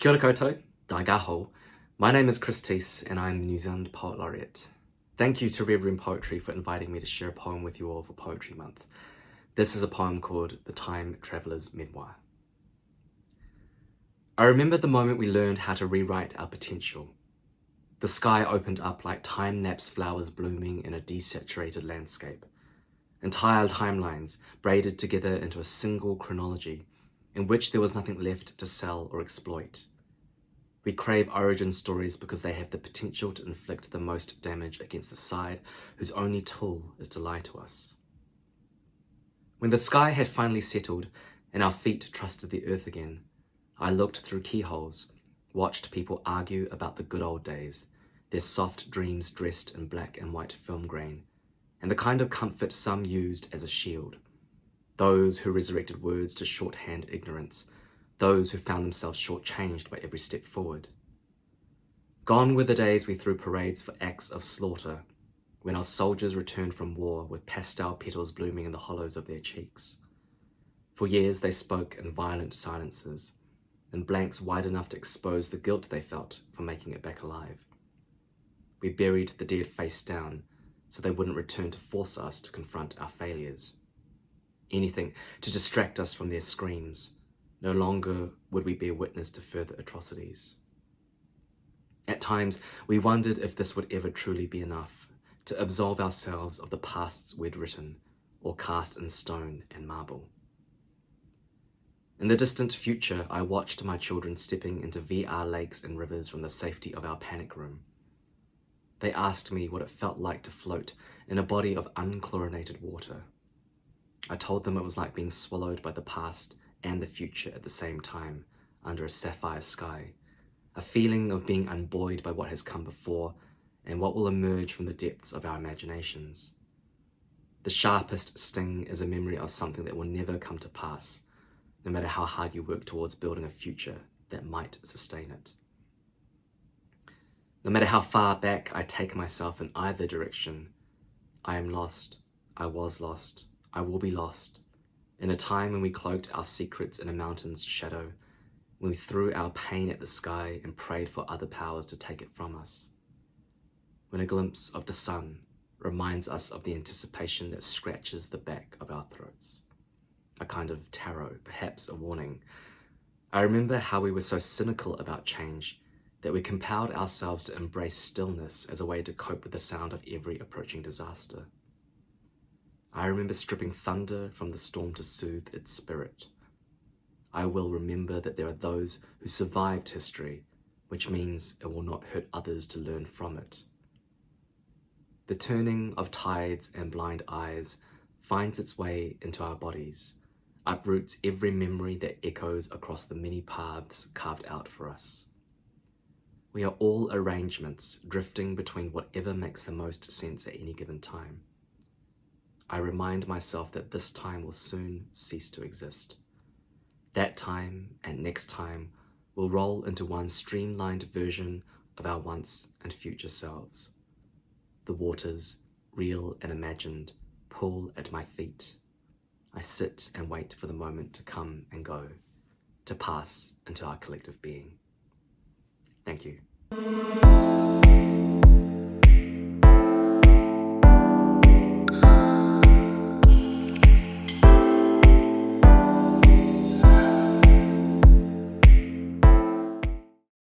Kia ora koutou, daigaho. My name is Chris Teese and I'm the New Zealand Poet Laureate. Thank you to Red Room Poetry for inviting me to share a poem with you all for Poetry Month. This is a poem called The Time Traveller's Memoir. I remember the moment we learned how to rewrite our potential. The sky opened up like time-lapse flowers blooming in a desaturated landscape. Entire timelines braided together into a single chronology in which there was nothing left to sell or exploit. We crave origin stories because they have the potential to inflict the most damage against the side whose only tool is to lie to us. When the sky had finally settled and our feet trusted the earth again, I looked through keyholes, watched people argue about the good old days, their soft dreams dressed in black and white film grain, and the kind of comfort some used as a shield. Those who resurrected words to shorthand ignorance, those who found themselves shortchanged by every step forward. Gone were the days we threw parades for acts of slaughter, when our soldiers returned from war with pastel petals blooming in the hollows of their cheeks. For years they spoke in violent silences, in blanks wide enough to expose the guilt they felt for making it back alive. We buried the dead face down so they wouldn't return to force us to confront our failures. Anything to distract us from their screams. No longer would we bear witness to further atrocities. At times, we wondered if this would ever truly be enough to absolve ourselves of the pasts we'd written or cast in stone and marble. In the distant future, I watched my children stepping into VR lakes and rivers from the safety of our panic room. They asked me what it felt like to float in a body of unchlorinated water. I told them it was like being swallowed by the past and the future at the same time under a sapphire sky, a feeling of being unbuoyed by what has come before and what will emerge from the depths of our imaginations. The sharpest sting is a memory of something that will never come to pass, no matter how hard you work towards building a future that might sustain it. No matter how far back I take myself in either direction, I am lost, I was lost, I will be lost, in a time when we cloaked our secrets in a mountain's shadow, when we threw our pain at the sky and prayed for other powers to take it from us. When a glimpse of the sun reminds us of the anticipation that scratches the back of our throats. A kind of tarot, perhaps a warning. I remember how we were so cynical about change that we compelled ourselves to embrace stillness as a way to cope with the sound of every approaching disaster. I remember stripping thunder from the storm to soothe its spirit. I will remember that there are those who survived history, which means it will not hurt others to learn from it. The turning of tides and blind eyes finds its way into our bodies, uproots every memory that echoes across the many paths carved out for us. We are all arrangements drifting between whatever makes the most sense at any given time. I remind myself that this time will soon cease to exist. That time and next time will roll into one streamlined version of our once and future selves. The waters, real and imagined, pull at my feet. I sit and wait for the moment to come and go, to pass into our collective being. Thank you.